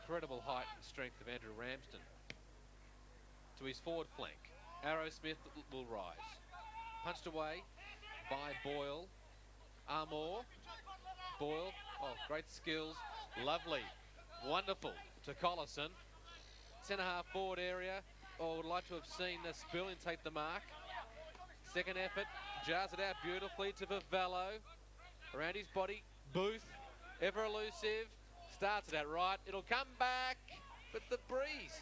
incredible height and strength of Andrew Ramsden. To his forward flank. Arrowsmith will rise. Punched away by Boyle. Armour. Boyle. Oh, great skills. Lovely. Wonderful to Collison. Centre half forward area. Oh, would like to have seen Spillin take the mark. Second effort. Jars it out beautifully to Vivallo. Around his body. Booth. Ever elusive. Starts it out right. It'll come back. But the breeze.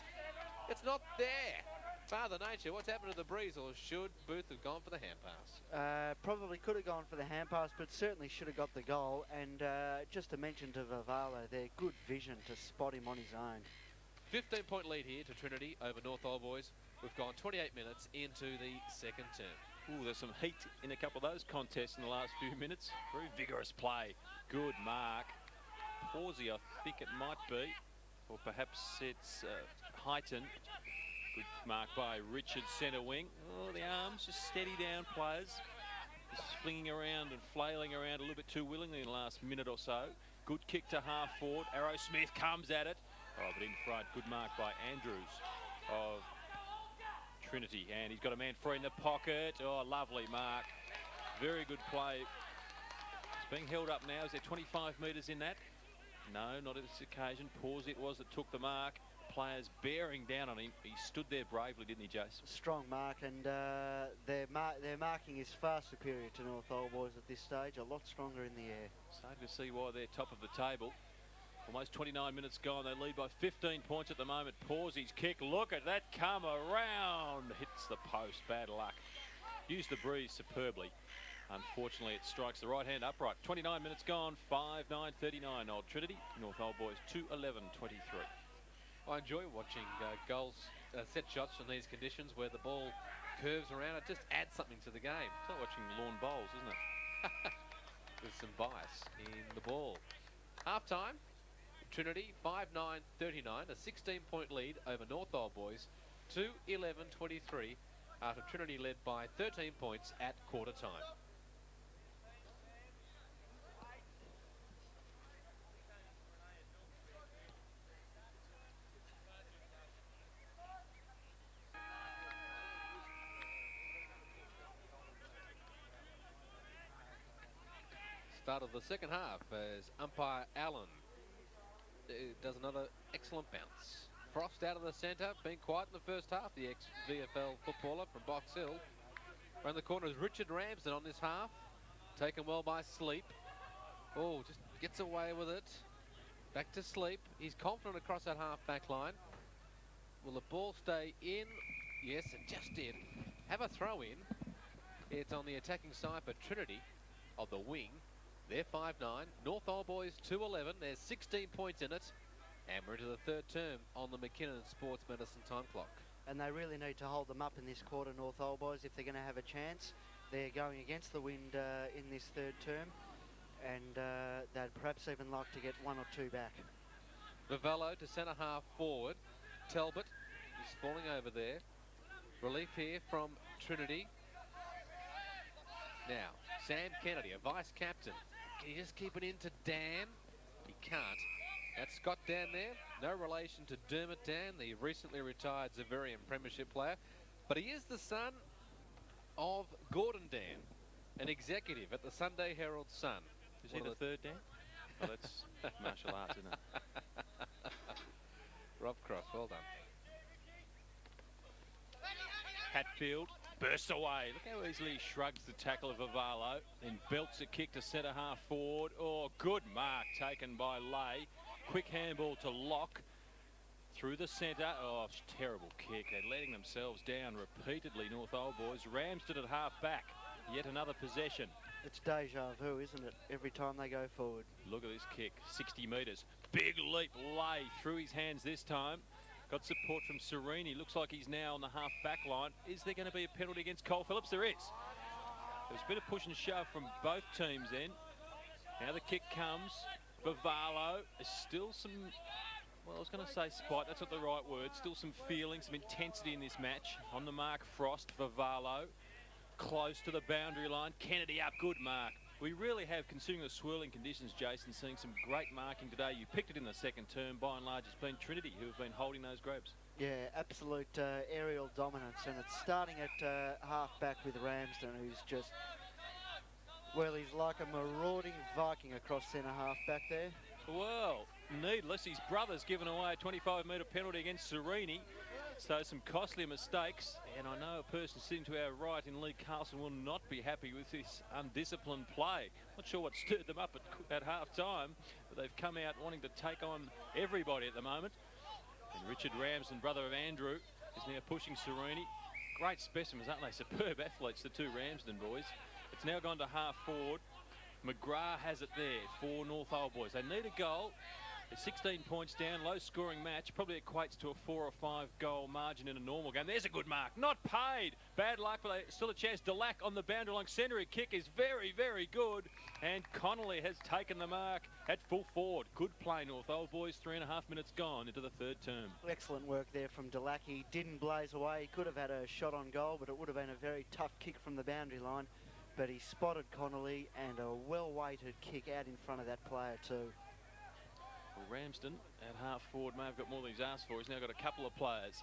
It's not there. Father Nature, what's happened to the breeze? Or should Booth have gone for the hand pass? Probably could have gone for the hand pass, but certainly should have got the goal. And just to mention to Vivallo, their good vision to spot him on his own. 15-point lead here to Trinity over North Old Boys. We've gone 28 minutes into the second term. Ooh, there's some heat in a couple of those contests in the last few minutes. Very vigorous play. Good mark. Pawsey, I think it might be. Or perhaps it's Highton. Good mark by Richard, centre wing. Oh, the arms just steady down players. Just flinging around and flailing around a little bit too willingly in the last minute or so. Good kick to half forward. Arrowsmith comes at it. Oh, but in front, good mark by Andrews of Trinity. And he's got a man free in the pocket. Oh, lovely mark. Very good play. It's being held up now. Is there 25 metres in that? No, not at this occasion. Pause it was that took the mark. Players bearing down on him. He stood there bravely, didn't he, Jace? Strong mark, and their marking is far superior to North Old Boys at this stage. A lot stronger in the air. Starting to see why they're top of the table. Almost 29 minutes gone. They lead by 15 points at the moment. Pawsey's kick. Look at that come around. Hits the post. Bad luck. Used the breeze superbly. Unfortunately, it strikes the right hand upright. 29 minutes gone. 5-9-39. Old Trinity. North Old Boys 2-11-23. I enjoy watching goals, set shots from these conditions where the ball curves around. It just adds something to the game. It's like watching lawn bowls, isn't it? There's some bias in the ball. Half time. Trinity 5-9-39, a 16-point lead over North Old Boys, 2-11-23 after Trinity led by 13 points at quarter time. Start of the second half as umpire Allen does another excellent bounce. Frost out of the centre, being quiet in the first half, the ex-VFL footballer from Box Hill. Around the corner is Richard Ramsden on this half. Taken well by Sleep. Oh, just gets away with it. Back to Sleep. He's confident across that half-back line. Will the ball stay in? Yes, it just did. Have a throw in. It's on the attacking side for Trinity of the wing. They're 5-9. North Old Boys 2-11. There's 16 points in it. And we're into the third term on the McKinnon Sports Medicine time clock. And they really need to hold them up in this quarter, North Old Boys, if they're going to have a chance. They're going against the wind in this third term. And they'd perhaps even like to get one or two back. Vivallo to centre half forward. Talbot is falling over there. Relief here from Trinity. Now, Sam Kennedy, a vice-captain. Can he just keep it into Dan? He can't. That's Scott Dan there. No relation to Dermot Dan, the recently retired Zaverian Premiership player. But he is the son of Gordon Dan, an executive at the Sunday Herald Sun. Is he the third Dan? Oh, that's martial arts, isn't it? Rob Cross, well done. Hatfield bursts away. Look how easily he shrugs the tackle of Vivallo and belts a kick to centre half forward. Oh, good mark taken by Lay. Quick handball to Locke through the centre. Oh, terrible kick. They're letting themselves down repeatedly, North Old Boys. Ramsden at half back. Yet another possession. It's deja vu, isn't it? Every time they go forward. Look at this kick. 60 metres. Big leap. Lay through his hands this time. Got support from Serini. Looks like he's now on the half-back line. Is there going to be a penalty against Cole Phillips? There is. There's a bit of push and shove from both teams then. Now the kick comes. Vivallo. There's still some, well, I was going to say spite. That's not the right word. Still some feeling, some intensity in this match. On the mark, Frost. Vivallo. Close to the boundary line. Kennedy up. Good mark. We really have, considering the swirling conditions, Jason, seeing some great marking today. You picked it in the second term. By and large, it's been Trinity who have been holding those grabs. Yeah, absolute aerial dominance, and it's starting at half-back with Ramsden, who's just, well, he's like a marauding Viking across centre-half back there. Well, needless, his brother's given away a 25-metre penalty against Trinity. So some costly mistakes, and I know a person sitting to our right in Lee Carlson will not be happy with this undisciplined play. Not sure what stirred them up at half-time, but they've come out wanting to take on everybody at the moment. And Richard Ramsden, brother of Andrew, is now pushing Trinity. Great specimens, aren't they? Superb athletes, the two Ramsden boys. It's now gone to half-forward. McGrath has it there for North Old Boys. They need a goal. They're 16 points down, low-scoring match. Probably equates to a 4 or 5 goal margin in a normal game. There's a good mark. Not paid. Bad luck, but still a chance. Delac on the boundary line. Centering kick is very, very good. And Connolly has taken the mark at full forward. Good play, North Old Boys. 3.5 minutes gone into the third term. Excellent work there from Delac. He didn't blaze away. He could have had a shot on goal, but it would have been a very tough kick from the boundary line. But he spotted Connolly, and a well-weighted kick out in front of that player too. Well, Ramsden at half forward may have got more than he's asked for. He's now got a couple of players.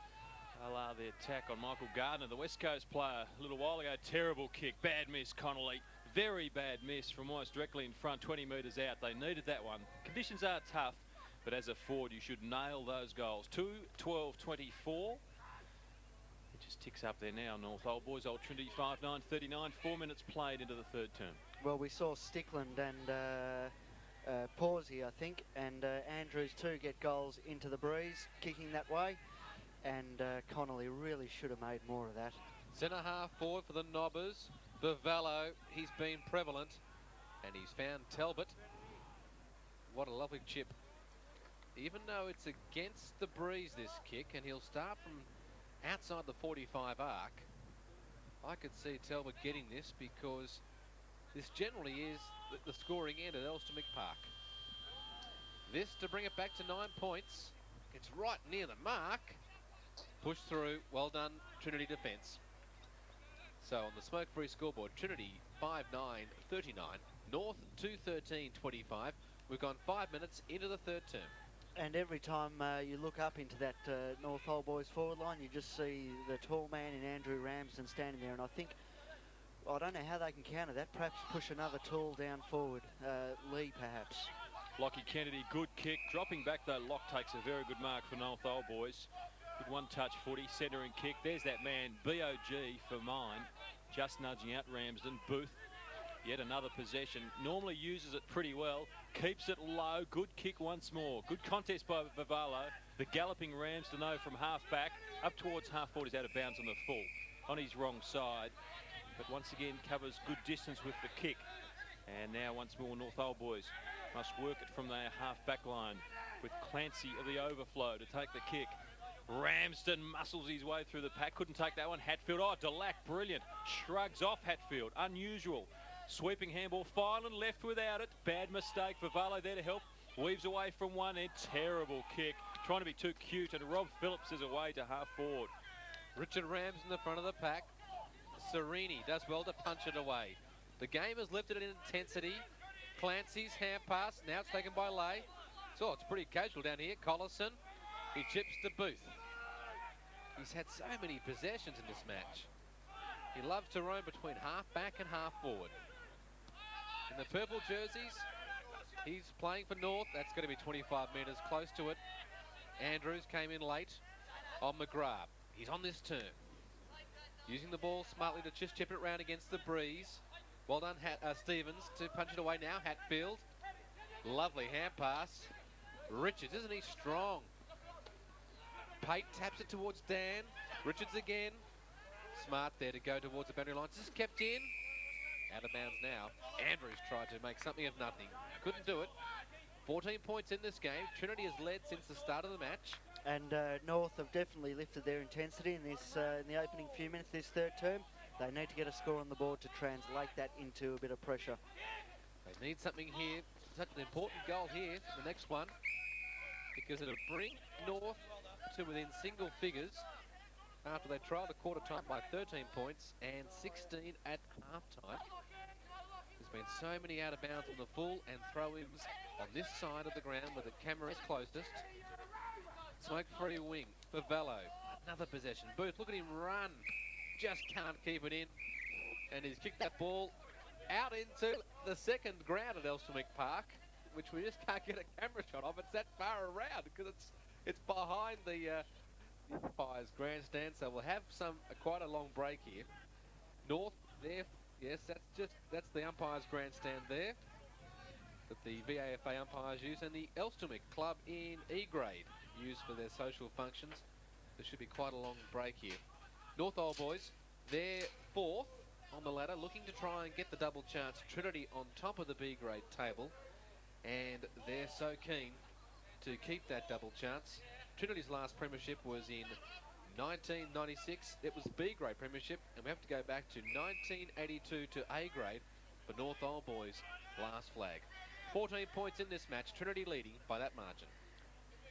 Allow the attack on Michael Gardner, the West Coast player. A little while ago, terrible kick. Bad miss, Connolly. Very bad miss from almost directly in front, 20 metres out. They needed that one. Conditions are tough, but as a forward, you should nail those goals. 2-12-24. It just ticks up there now, North Old Boys. Old Trinity 5-9-39. 4 minutes played into the third term. Well, we saw Stickland and Pawsey, I think, and Andrews too get goals into the breeze, kicking that way, and Connolly really should have made more of that. Centre half forward for the Nobbers. Bavallo, he's been prevalent, and he's found Talbot. What a lovely chip. Even though it's against the breeze, this kick, and he'll start from outside the 45 arc, I could see Talbot getting this because this generally is the scoring end at Elsternwick Park. This to bring it back to 9 points. It's right near the mark. Push through. Well done, Trinity defence. So on the smoke-free scoreboard, Trinity 5-9-39. North 2-13-25. We've gone 5 minutes into the third term. And every time you look up into that North Old Boys forward line, you just see the tall man in Andrew Ramsden standing there. And I think, I don't know how they can counter that. Perhaps push another tall down forward. Lee, perhaps. Lockie Kennedy, good kick. Dropping back, though, Locke takes a very good mark for North Old Boys. Good one-touch footy, centering kick. There's that man, B.O.G. for mine. Just nudging out Ramsden. Booth, yet another possession. Normally uses it pretty well. Keeps it low. Good kick once more. Good contest by Vivalo. The galloping Ramsden, though, from half-back. Up towards half-forward. He's out of bounds on the full. On his wrong side. But once again, covers good distance with the kick. And now once more, North Old Boys must work it from their half-back line with Clancy of the overflow to take the kick. Ramsden muscles his way through the pack. Couldn't take that one. Hatfield. Oh, Delac, brilliant. Shrugs off Hatfield. Unusual. Sweeping handball. Filan left without it. Bad mistake. Vivalo there to help. Weaves away from one end. Terrible kick. Trying to be too cute. And Rob Phillips is away to half forward. Richard Rams in the front of the pack. Serini does well to punch it away. The game has lifted in intensity. Clancy's hand pass. Now it's taken by Lay. So it's pretty casual down here. Collison. He chips to Booth. He's had so many possessions in this match. He loves to roam between half-back and half-forward. In the purple jerseys, he's playing for North. That's going to be 25 metres close to it. Andrews came in late on McGrath. He's on this turn. Using the ball smartly to just chip it around against the breeze. Well done, Stevens, to punch it away now. Hatfield. Lovely hand pass. Richards, isn't he strong? Pate taps it towards Dan. Richards again. Smart there to go towards the boundary line. Just kept in. Out of bounds now. Andrews tried to make something of nothing. Couldn't do it. 14 points in this game. Trinity has led since the start of the match. And North have definitely lifted their intensity in this in the opening few minutes this third term. They need to get a score on the board to translate that into a bit of pressure. They need something here. Such an important goal here, the next one, because it'll bring North to within single figures after they trailed a quarter time by 13 points and 16 at half time. There's been so many out of bounds on the full and throw-ins on this side of the ground where the camera is closest. Smoke-free wing for Velo. Another possession. Booth, look at him run. Just can't keep it in. And he's kicked that ball out into the second ground at Elsternwick Park, which we just can't get a camera shot of. It's that far around because it's behind the umpire's grandstand, so we'll have quite a long break here. North there, yes, that's the umpire's grandstand there that the VAFA umpires use, and the Elsternwick club in E grade used for their social functions. There should be quite a long break here. North Old Boys, they're fourth on the ladder, looking to try and get the double chance. Trinity on top of the B grade table, and they're so keen to keep that double chance. Trinity's last premiership was in 1996. It was B grade premiership, and we have to go back to 1982 to A grade for North Old Boys' last flag. 14 points in this match, Trinity leading by that margin.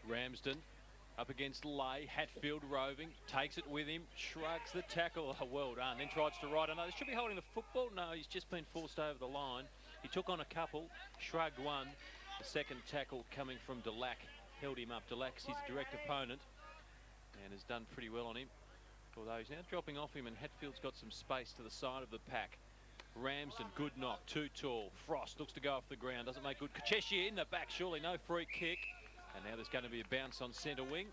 Ramsden up against Lay. Hatfield roving, takes it with him, shrugs the tackle. Oh, well done. Then tries to ride another. Should be holding the football. No, he's just been forced over the line. He took on a couple, shrugged one. The second tackle coming from Delac held him up. Delac's his direct opponent and has done pretty well on him. Although he's now dropping off him, and Hatfield's got some space to the side of the pack. Ramsden, good knock, too tall. Frost looks to go off the ground, doesn't make good. Kacheshi in the back, surely no free kick. And now there's going to be a bounce on centre wing.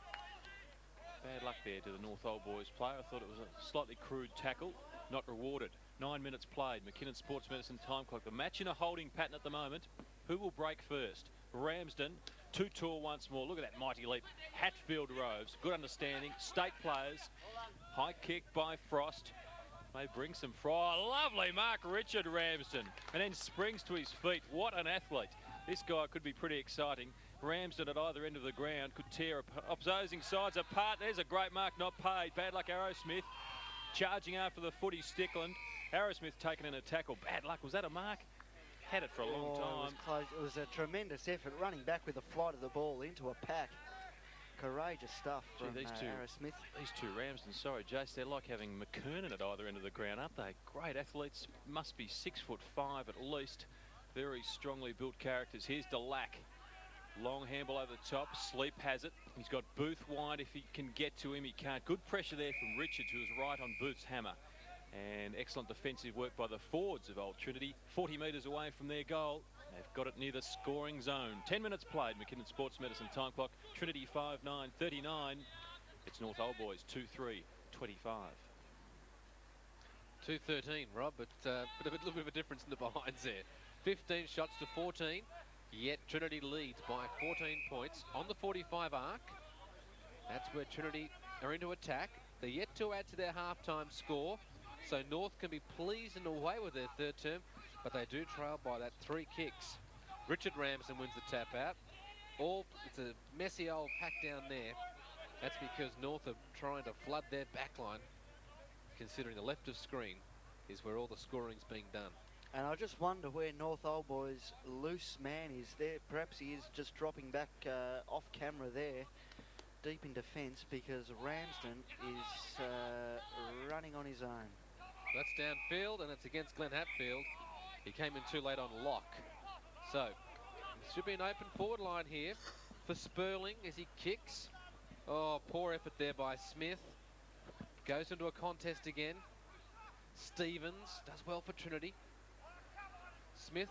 Bad luck there to the North Old Boys player. I thought it was a slightly crude tackle, not rewarded. 9 minutes played, McKinnon Sports Medicine time clock. The match in a holding pattern at the moment. Who will break first? Ramsden, too tall once more. Look at that mighty leap. Hatfield roves, good understanding. State players, high kick by Frost. May bring some fry. Lovely mark, Richard Ramsden. And then springs to his feet. What an athlete. This guy could be pretty exciting. Ramsden at either end of the ground could tear opposing sides apart. There's a great mark, not paid. Bad luck, Arrowsmith. Charging after the footy, Stickland. Arrowsmith taken in a tackle. Bad luck. Was that a mark? Had it for a long time. It was close. It was a tremendous effort, running back with the flight of the ball into a pack. Courageous stuff from Arrowsmith. These two Ramsden, sorry, Jace, they're like having McKernan at either end of the ground, aren't they? Great athletes, must be 6'5" at least. Very strongly built characters. Here's Delac. Long handball over the top. Sleep has it. He's got Booth wide. If he can get to him, he can't. Good pressure there from Richards, who was right on Booth's hammer. And excellent defensive work by the forwards of Old Trinity. 40 metres away from their goal. They've got it near the scoring zone. 10 minutes played. McKinnon Sports Medicine time clock. Trinity 5-9-39. It's North Old Boys 2-3-25. 2:13, Rob, but a little bit of a difference in the behinds there. 15 shots to 14, yet Trinity leads by 14 points on the 45 arc. That's where Trinity are into attack. They're yet to add to their half-time score, so North can be pleased in a way with their third term, but they do trail by that 3 kicks. Richard Ramsden wins the tap out. It's a messy old pack down there. That's because North are trying to flood their backline, considering the left of screen is where all the scoring's being done. And I just wonder where North Old Boys' loose man is there. Perhaps he is just dropping back off camera there, deep in defence, because Ramsden is running on his own. That's downfield, and it's against Glenn Hatfield. He came in too late on lock. So, it should be an open forward line here for Sperling as he kicks. Oh, poor effort there by Smith. Goes into a contest again. Stevens does well for Trinity. Smith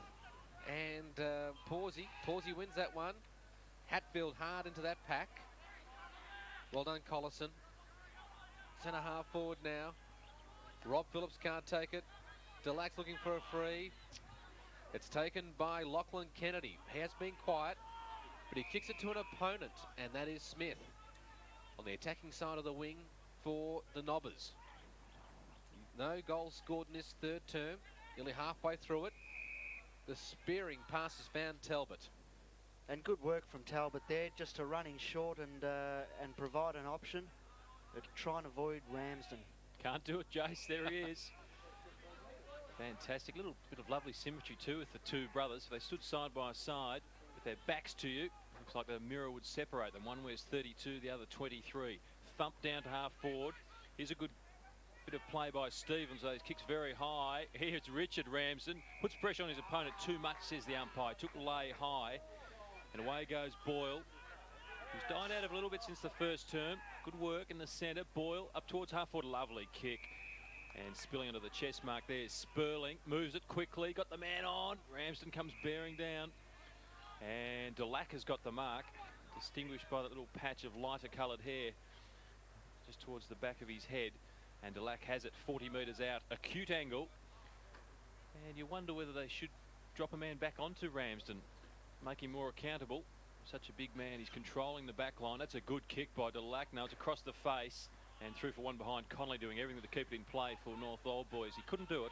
and Pawsey. Pawsey wins that one. Hatfield hard into that pack. Well done, Collison. Centre half forward now. Rob Phillips can't take it. Delac's looking for a free. It's taken by Lachlan Kennedy. He has been quiet, but he kicks it to an opponent, and that is Smith on the attacking side of the wing for the Nobbers. No goals scored in this third term. Nearly halfway through it. The spearing pass has found Talbot. And good work from Talbot there, just to run in short and provide an option. But try and avoid Ramsden. Can't do it, Jace. There he is. Fantastic. Little bit of lovely symmetry too with the two brothers. They stood side by side with their backs to you. Looks like the mirror would separate them. One wears 32, the other 23. Thump down to half forward. Here's a good Bit of play by Stevens, though. His kick's very high. Here it's Richard Ramsden. Puts pressure on his opponent too much, says the umpire. Took lay high. And away goes Boyle, who's dined out of a little bit since the first term. Good work in the centre. Boyle up towards half forward. Lovely kick. And spilling onto the chest mark there is Sperling. Moves it quickly. Got the man on. Ramsden comes bearing down. And Delac has got the mark. Distinguished by that little patch of lighter coloured hair just towards the back of his head. And Delac has it 40 metres out. Acute angle. And you wonder whether they should drop a man back onto Ramsden. Make him more accountable. Such a big man. He's controlling the back line. That's a good kick by Delac. Now it's across the face. And through for one behind. Connolly doing everything to keep it in play for North Old Boys. He couldn't do it.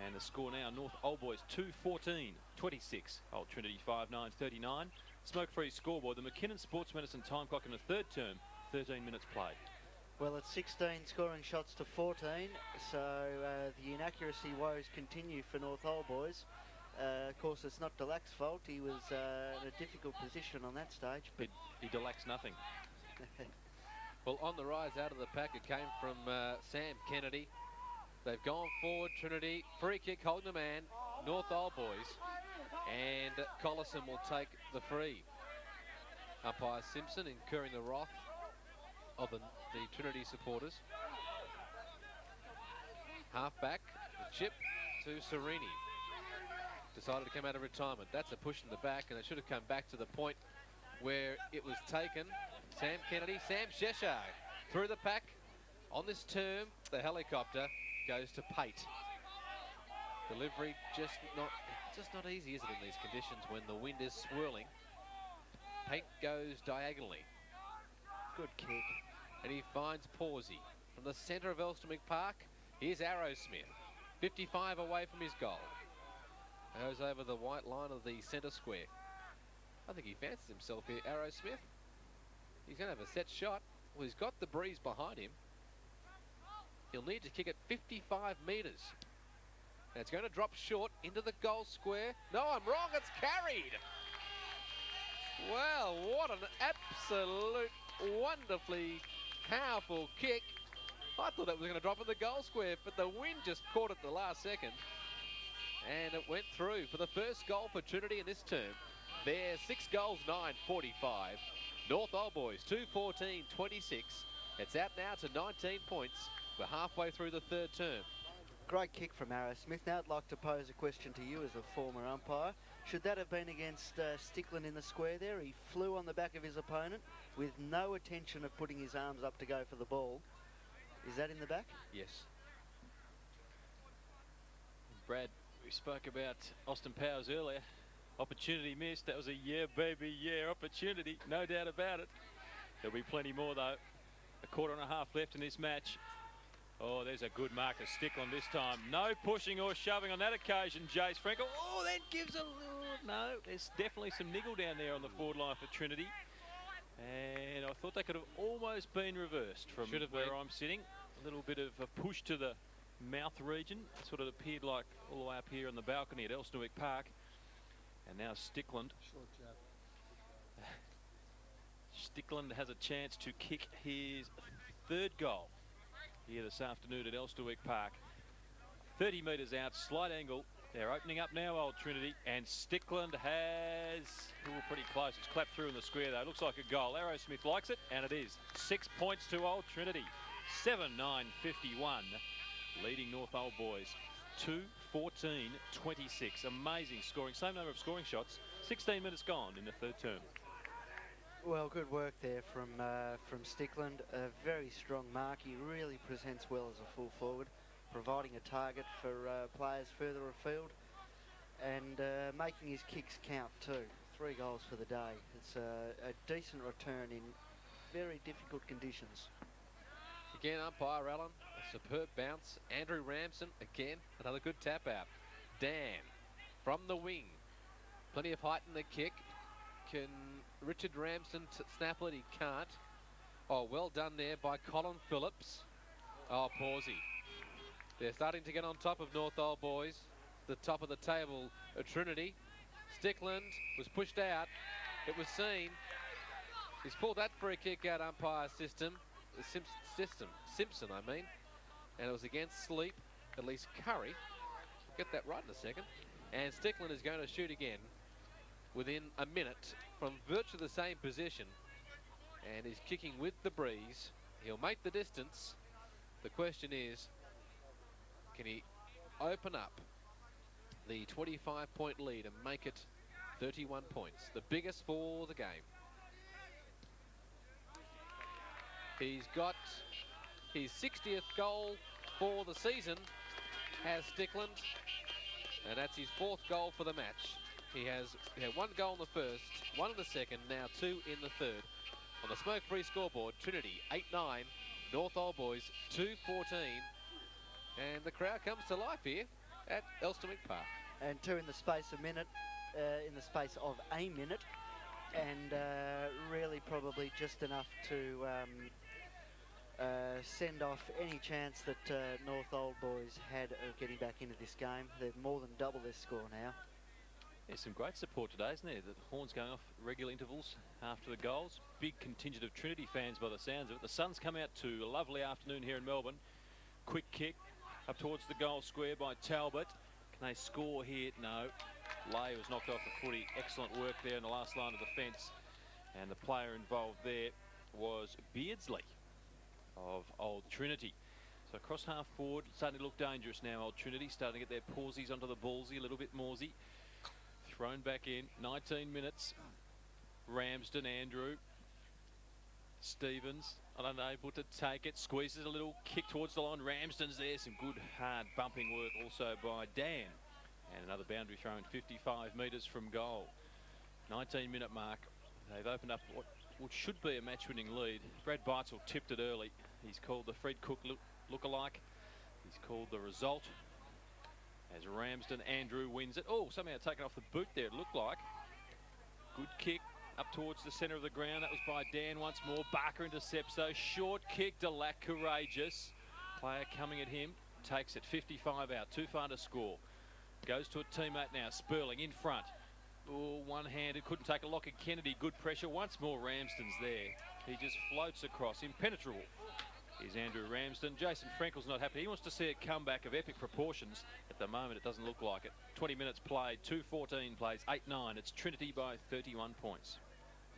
And the score now, North Old Boys 2-14, 26. Old Trinity 5-9, 39. Smoke-free scoreboard. The McKinnon Sports Medicine time clock in the third term. 13 minutes played. Well, it's 16 scoring shots to 14, so the inaccuracy woes continue for North Old Boys. Of course, it's not Delac's fault. He was in a difficult position on that stage. But he Delac's nothing. Well, on the rise out of the pack, it came from Sam Kennedy. They've gone forward, Trinity. Free kick, holding the man. North Old Boys. And Collison will take the free. Umpire Simpson incurring the wrath of the Trinity supporters. Half back, the chip to Serini. Decided to come out of retirement. That's a push in the back, and it should have come back to the point where it was taken. Sam Kennedy, Sam Cheshire through the pack. On this term, the helicopter goes to Pate. Delivery just not easy, is it, in these conditions when the wind is swirling. Pate goes diagonally. Good kick. And he finds Pawsey from the centre of Elsternwick Park. Here's Arrowsmith, 55 away from his goal. Goes over the white line of the centre square. I think he fancies himself here, Arrowsmith. He's going to have a set shot. Well, he's got the breeze behind him. He'll need to kick it 55 metres. And it's going to drop short into the goal square. No, I'm wrong. It's carried. Well, what an absolute wonderfully powerful kick. I thought that was going to drop in the goal square, but the wind just caught it the last second. And it went through for the first goal for Trinity in this term. They're 6 goals, 9-45. North Old Boys, 2-14, 26. It's out now to 19 points. We're halfway through the third term. Great kick from Arrowsmith. Now I'd like to pose a question to you as a former umpire. Should that have been against Stickland in the square there? He flew on the back of his opponent with no intention of putting his arms up to go for the ball. Is that in the back? Yes. Brad, we spoke about Austin Powers earlier. Opportunity missed. That was a yeah, baby, yeah opportunity. No doubt about it. There'll be plenty more, though. A quarter and a half left in this match. Oh, there's a good mark of Stickland this time. No pushing or shoving on that occasion, Jace Frankel. Oh, that gives a little... No, there's definitely some niggle down there on the forward line for Trinity. And I thought they could have almost been reversed from where I'm sitting. A little bit of a push to the mouth region. It sort of appeared like all the way up here on the balcony at Elsternwick Park. And now Stickland. Stickland has a chance to kick his third goal here this afternoon at Elsternwick Park. 30 metres out, slight angle. They're opening up now, Old Trinity, and Stickland has... pretty close. It's clapped through in the square, though. Looks like a goal. Arrowsmith likes it, and it is. 6 points to Old Trinity. 7-9-51, leading North Old Boys. 2-14-26. Amazing scoring. Same number of scoring shots. 16 minutes gone in the third term. Well, good work there from Stickland. A very strong mark. He really presents well as a full forward, providing a target for players further afield and making his kicks count too. 3 goals for the day. It's a decent return in very difficult conditions. Again, umpire Allen, a superb bounce. Andrew Ramsden, again, another good tap out. Dan, from the wing. Plenty of height in the kick. Can Richard Ramsden snap it? He can't. Oh, well done there by Colin Phillips. Oh, Pawsey. They're starting to get on top of North Old Boys. The top of the table, Trinity. Stickland was pushed out. It was seen. He's pulled that free kick out, umpire Simpson, I mean. and it was against Sleep, at least Curry. We'll get that right in a second. And Stickland is going to shoot again within a minute from virtually the same position, and he's kicking with the breeze. He'll make the distance. The question is, can he open up the 25-point lead and make it 31 points, the biggest for the game? He's got his 60th goal for the season, has Stickland, and that's his 4th goal for the match. He had 1 goal in the first, 1 in the second, now 2 in the third. On the smoke-free scoreboard, Trinity 8-9, North Old Boys 2-14, and the crowd comes to life here at Elsternwick Park. And 2 in the space of a minute, and really probably just enough to send off any chance that North Old Boys had of getting back into this game. They've more than double their score now. There's some great support today, isn't there? The horns going off regular intervals after the goals. Big contingent of Trinity fans by the sounds of it. The sun's come out too. A lovely afternoon here in Melbourne. Quick kick up towards the goal square by Talbot. Can they score here? No. Lay was knocked off the footy. Excellent work there in the last line of defence. And the player involved there was Beardsley of Old Trinity. So across half forward, starting to look dangerous now, Old Trinity. Starting to get their pawsies onto the ballsy a little bit moresy. Thrown back in, 19 minutes. Ramsden, Andrew. Stevens, unable to take it. Squeezes a little kick towards the line. Ramsden's there. Some good hard bumping work also by Dan. And another boundary throw in 55 metres from goal. 19-minute mark. They've opened up what should be a match-winning lead. Brad Beitzel tipped it early. He's called the Fred Cook look-alike. He's called the result. As Ramsden, Andrew wins it. Oh, somehow taken off the boot there, it looked like. Good kick up towards the centre of the ground. That was by Dan once more. Barker intercepts though. Short kick, Delac courageous. Player coming at him. Takes it 55 out. Too far to score. Goes to a teammate now. Sperling in front. Oh, one-handed. Couldn't take a lock at Kennedy. Good pressure. Once more Ramsden's there. He just floats across. Impenetrable. Here's Andrew Ramsden. Jason Frankel's not happy. He wants to see a comeback of epic proportions. At the moment, it doesn't look like it. 20 minutes played. 2:14 plays. 8-9. It's Trinity by 31 points.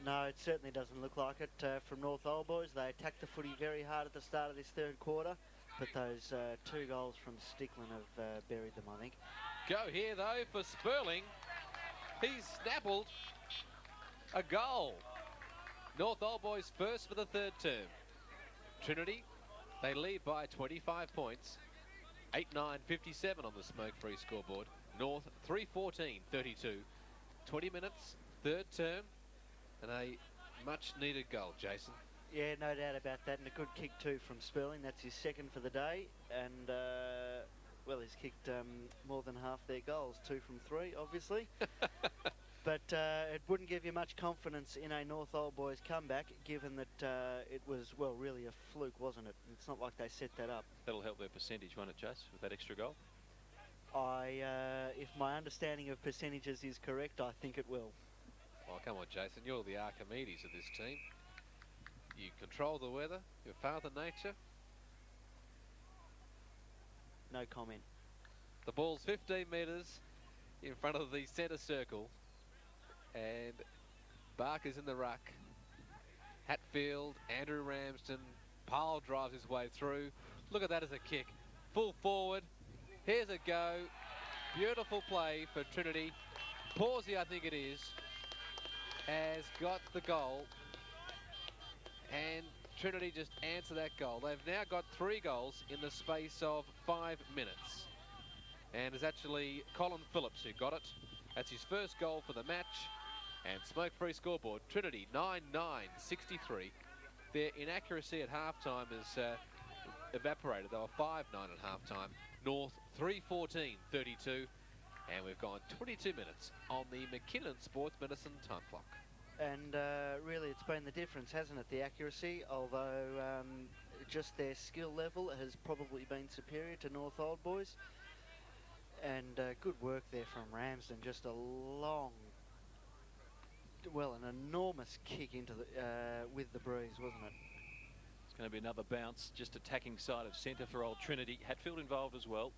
No, it certainly doesn't look like it from North Old Boys. They attacked the footy very hard at the start of this third quarter, but those 2 goals from Stickland have buried them, I think. Go here, though, for Sperling. He's snappled a goal. North Old Boys first for the third term. Trinity, they lead by 25 points. 8-9-57 on the smoke-free scoreboard. North 3-14-32. 20 minutes, third term, and a much-needed goal, Jason. Yeah, no doubt about that, and a good kick too from Sperling. That's his 2nd for the day, and well, he's kicked more than half their goals, 2 from 3, obviously. But it wouldn't give you much confidence in a North Old Boys comeback, given that it was, well, really a fluke, wasn't it? It's not like they set that up. That'll help their percentage, won't it, Chase, with that extra goal? If my understanding of percentages is correct, I think it will. Oh, come on, Jason. You're the Archimedes of this team. You control the weather. You're Father Nature. No comment. The ball's 15 metres in front of the centre circle. And Barker's in the ruck. Hatfield, Andrew Ramsden, Powell drives his way through. Look at that as a kick. Full forward. Here's a go. Beautiful play for Trinity. Pawsey, I think it is, has got the goal. And Trinity just answer that goal. They've now got 3 goals in the space of 5 minutes. And it's actually Colin Phillips who got it. That's his first goal for the match. And smoke-free scoreboard, Trinity 9-9-63. Their inaccuracy at halftime has evaporated. They were 5-9 at halftime. North 3-14-32. And we've gone 22 minutes on the McKinnon Sports Medicine time clock. And really it's been the difference, hasn't it, the accuracy, although just their skill level has probably been superior to North Old Boys. And good work there from Ramsden, just a long, well, an enormous kick into the with the breeze, wasn't it? It's Going to be another bounce, just attacking side of centre for old Trinity. Hatfield involved as well.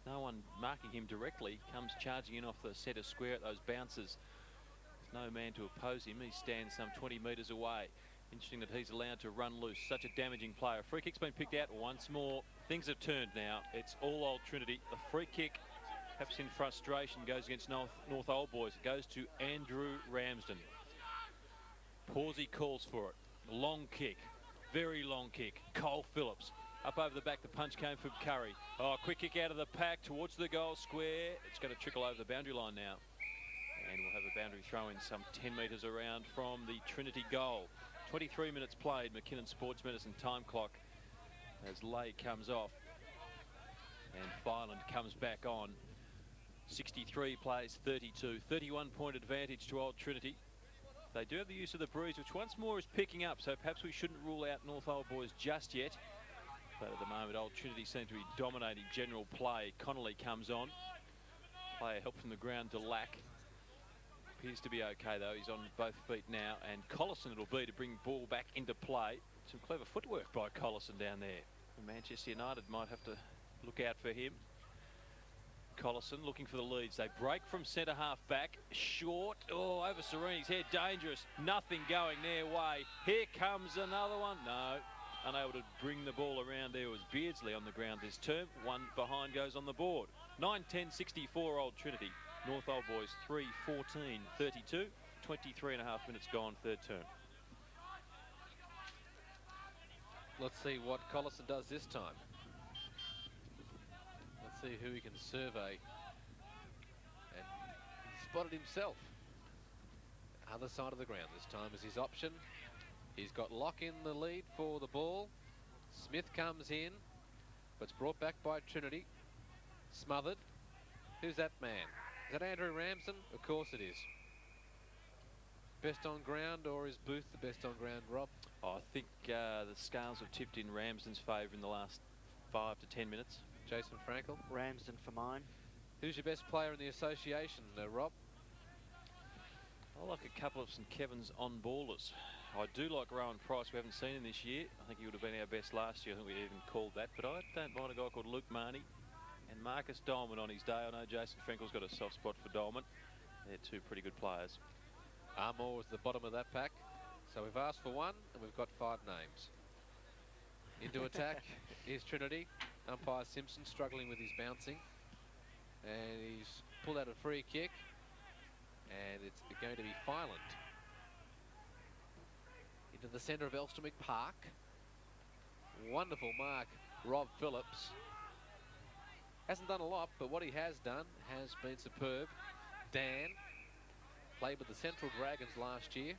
No one marking him directly. Comes charging in off the centre square at those bounces. There's no man to oppose him. He stands some 20 metres away. Interesting that he's allowed to run loose. Such a damaging player. Free kick's been picked out once more. Things have turned now. It's all old Trinity. The free kick, perhaps in frustration, goes against North Old Boys. It goes to Andrew Ramsden. Pawsey calls for it. Long kick. Very long kick. Cole Phillips. Up over the back, the punch came from Curry. Oh, quick kick out of the pack towards the goal square. It's going to trickle over the boundary line now. And we'll have a boundary throw in some 10 metres around from the Trinity goal. 23 minutes played, McKinnon Sports Medicine time clock as Lay comes off. And Filand comes back on. 63 plays 32. 31-point advantage to old Trinity. They do have the use of the breeze, which once more is picking up, so perhaps we shouldn't rule out North Old Boys just yet. But at the moment, old Trinity seem to be dominating general play. Connolly comes on. Player help from the ground to Lack. Appears to be okay, though. He's on both feet now. And Collison it'll be to bring ball back into play. Some clever footwork by Collison down there. Manchester United might have to look out for him. Collison looking for the leads. They break from centre half back. Short. Oh, over Sereni's head. Dangerous. Nothing going their way. Here comes another one. No. Unable to bring the ball around. There was Beardsley on the ground this term. One behind goes on the board. 9-10-64 old Trinity. North Old Boys 3-14-32. 23 and a half minutes gone, third term. Let's see what Collison does this time. Let's see who he can survey. And he spotted himself. Other side of the ground this time is his option. He's got Locke in the lead for the ball. Smith comes in, but it's brought back by Trinity. Smothered. Who's that man? Is that Andrew Ramsden? Of course it is. Best on ground, or is Booth the best on ground, Rob? Oh, I think the scales have tipped in Ramsden's favour in the last 5 to 10 minutes. Jason Frankel? Ramsden for mine. Who's your best player in the association, Rob? I like a couple of St Kevin's on-ballers. I do like Rowan Price. We haven't seen him this year. I think he would have been our best last year. I think we even called that. But I don't mind a guy called Luke Marnie and Marcus Dolman on his day. I know Jason Frankel's got a soft spot for Dolman. They're two pretty good players. Armour was the bottom of that pack. So we've asked for one, and we've got 5 names. Into attack is Trinity. Umpire Simpson struggling with his bouncing. And he's pulled out a free kick. And it's going to be Filand. Into the centre of Elsternwick Park. Wonderful mark, Rob Phillips. Hasn't done a lot, but what he has done has been superb. Dan played with the Central Dragons last year.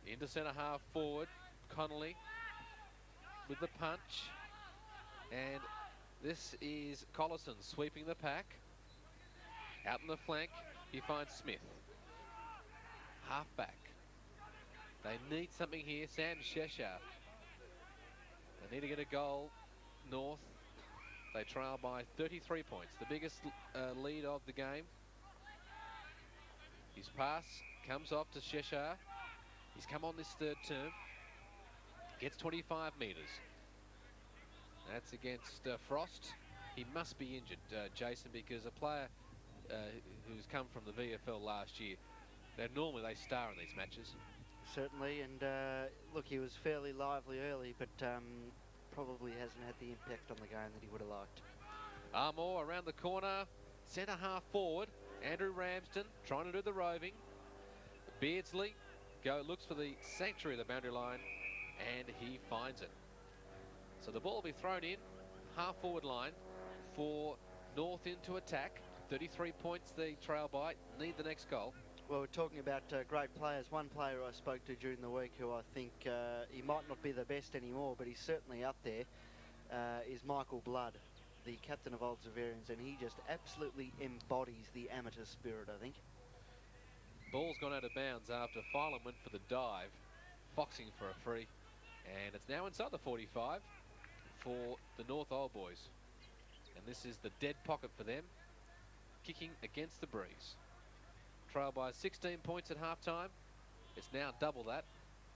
Into centre half forward, Connolly with the punch. And this is Collison sweeping the pack. Out in the flank, he finds Smith. Half back. They need something here. Sam Cheshire. They need to get a goal. North. They trail by 33 points. The biggest lead of the game. His pass comes off to Cheshire. He's come on this third term. Gets 25 metres. That's against Frost. He must be injured, Jason, because a player who's come from the VFL last year, normally they star in these matches. Certainly, and look, he was fairly lively early, but probably hasn't had the impact on the game that he would have liked. Armour around the corner, centre half forward. Andrew Ramsden trying to do the roving. Beardsley looks for the sanctuary of the boundary line, and he finds it. So the ball will be thrown in, half forward line for North into attack. 33 points the trail by, need the next goal. Well, we're talking about great players. One player I spoke to during the week who I think he might not be the best anymore, but he's certainly up there, is Michael Blood, the captain of Old Zaverians, and he just absolutely embodies the amateur spirit, I think. Ball's gone out of bounds after Filan went for the dive, foxing for a free, and it's now inside the 45 for the North Old Boys. And this is the dead pocket for them, kicking against the breeze. Trail by 16 points at half-time. It's now double that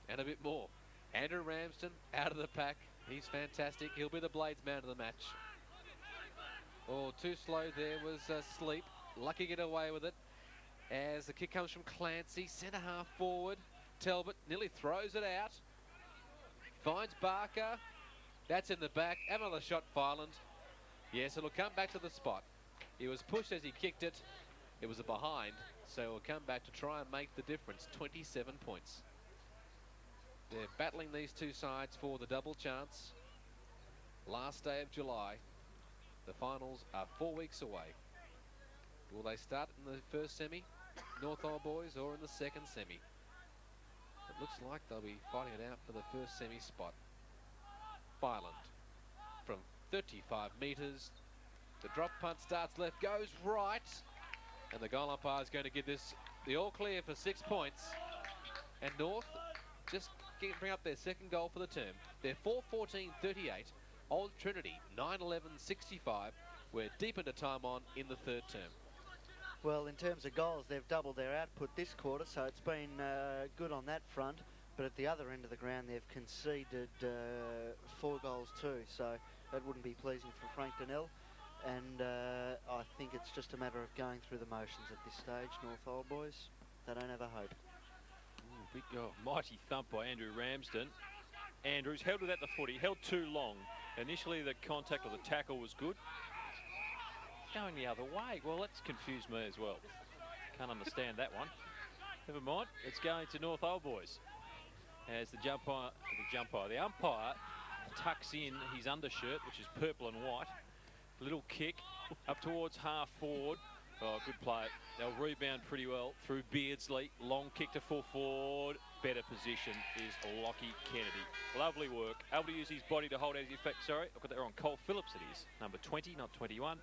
and a bit more. Andrew Ramsden out of the pack. He's fantastic. He'll be the Blades man of the match. Oh, too slow there was Sleep. Lucky to get away with it. As the kick comes from Clancy, centre half forward. Talbot nearly throws it out. Finds Barker. That's in the back. Another shot, Filand. Yes, it'll come back to the spot. He was pushed as he kicked it. It was a behind, so he'll come back to try and make the difference. 27 points. They're battling these two sides for the double chance. Last day of July. The finals are 4 weeks away. Will they start in the first semi, North Old Boys, or in the second semi? It looks like they'll be fighting it out for the first semi spot. Filand from 35 metres. The drop punt starts left, goes right. And the goal umpire is going to give this the all clear for 6 points. And North just bring up their second goal for the term. They're 4-14-38. Old Trinity 9-11-65. We're deep into time on in the third term. Well, in terms of goals, they've doubled their output this quarter, so it's been good on that front. But at the other end of the ground, they've conceded 4 goals too, so that wouldn't be pleasing for Frank Donnell. And I think it's just a matter of going through the motions at this stage, North Old Boys. They don't have a hope. Ooh, big mighty thump by Andrew Ramsden. Andrews held it at the foot. He held too long. Initially, the contact or the tackle was good. Going the other way. Well, that's confused me as well. Can't understand that one. Never mind. It's going to North Old Boys. As the umpire tucks in his undershirt, which is purple and white. Little kick up towards half forward. Oh, good play. They'll rebound pretty well through Beardsley. Long kick to full forward. Better position is Lockie Kennedy. Lovely work. Able to use his body to hold out his effect. Sorry, I've got that wrong. Cole Phillips it is. Number 20, not 21.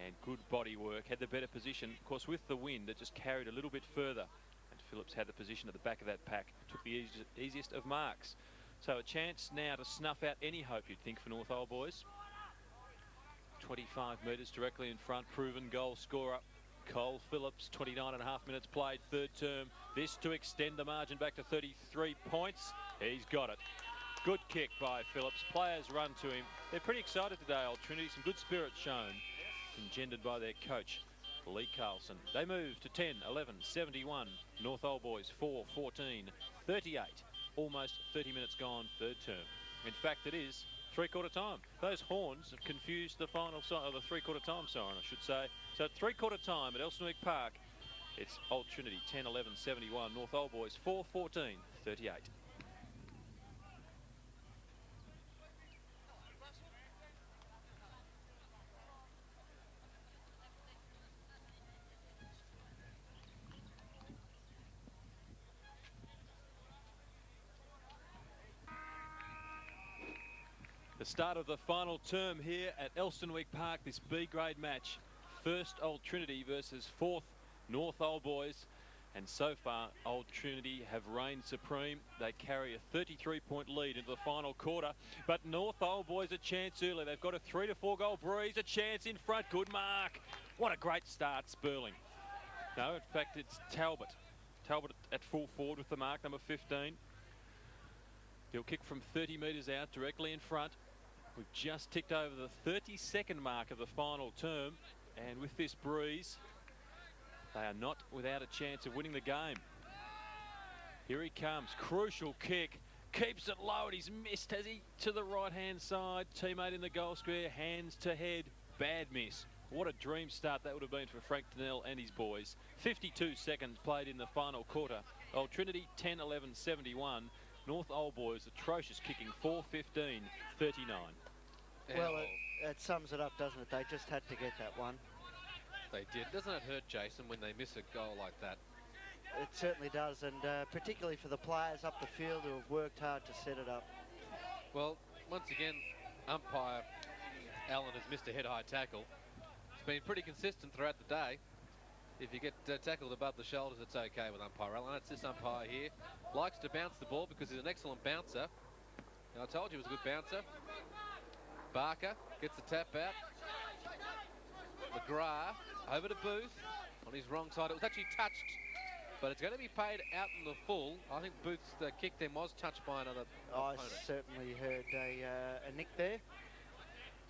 And good body work. Had the better position. Of course, with the wind, it just carried a little bit further. And Phillips had the position at the back of that pack. Took the easiest of marks. So a chance now to snuff out any hope, you'd think, for North Old Boys. 25 metres directly in front, proven goal scorer Cole Phillips. 29.5 minutes played, third term. This to extend the margin back to 33 points. He's got it. Good kick by Phillips. Players run to him. They're pretty excited today, Old Trinity. Some good spirit shown, engendered by their coach, Lee Carlson. They move to 10-11-71. North Old Boys 4-14-38. Almost 30 minutes gone, third term. In fact, it is three-quarter time. Those horns have confused the final sign, or the three-quarter time siren, I should say. So at three-quarter time at Elsternwick Park, it's Old Trinity 10-11-71. North Old Boys 4-14-38. The start of the final term here at Elsternwick Park, this B-grade match. First Old Trinity versus fourth North Old Boys. And so far, Old Trinity have reigned supreme. They carry a 33-point lead into the final quarter. But North Old Boys a chance early. They've got a 3 to 4 goal breeze, a chance in front. Good mark. What a great start, Sperling. No, in fact, it's Talbot. Talbot at full forward with the mark, number 15. He'll kick from 30 metres out, directly in front. We've just ticked over the 32nd mark of the final term, and with this breeze, they are not without a chance of winning the game. Here he comes, crucial kick, keeps it low, and he's missed, has he? To the right-hand side, teammate in the goal square, hands to head, bad miss. What a dream start that would have been for Frank Donnell and his boys. 52 seconds played in the final quarter. Old Trinity 10-11-71. North Old Boys atrocious kicking, 4-15-39. Well, it sums it up, doesn't it? They just had to get that one. They did. Doesn't it hurt, Jason, when they miss a goal like that? It certainly does, and particularly for the players up the field who have worked hard to set it up. Well, once again, umpire Allen has missed a head-high tackle. It's been pretty consistent throughout the day. If you get tackled above the shoulders, it's okay with umpire Allen. That's this umpire here. Likes to bounce the ball because he's an excellent bouncer. And I told you he was a good bouncer. Barker gets the tap out. McGrath over to Booth on his wrong side. It was actually touched But it's going to be paid out in the full. I think Booth's kick then was touched by another I opponent. certainly heard a nick there.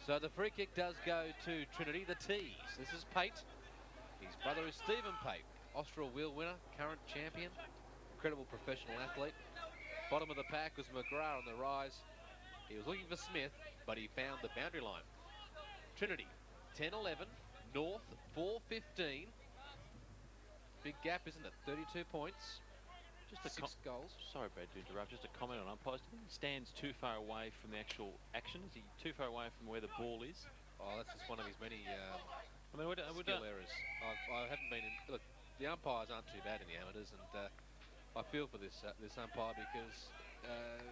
So the free kick does go to Trinity, the Tees. This is Pate. His brother is Stephen Pate, Austral wheel winner, current champion, incredible professional athlete. Bottom of the pack was McGrath on the rise. He was looking for Smith, but he found the boundary line. Trinity, 10-11, North, 4-15. Big gap, isn't it? 32 points. Just a 6 goals. Sorry, Brad, to interrupt. Just a comment on umpires. Do you think he stands too far away from the actual action? Is he too far away from where the ball is? Oh, that's just one of his many I mean, skill errors. I haven't been in... Look, the umpires aren't too bad in the amateurs, and I feel for this umpire because...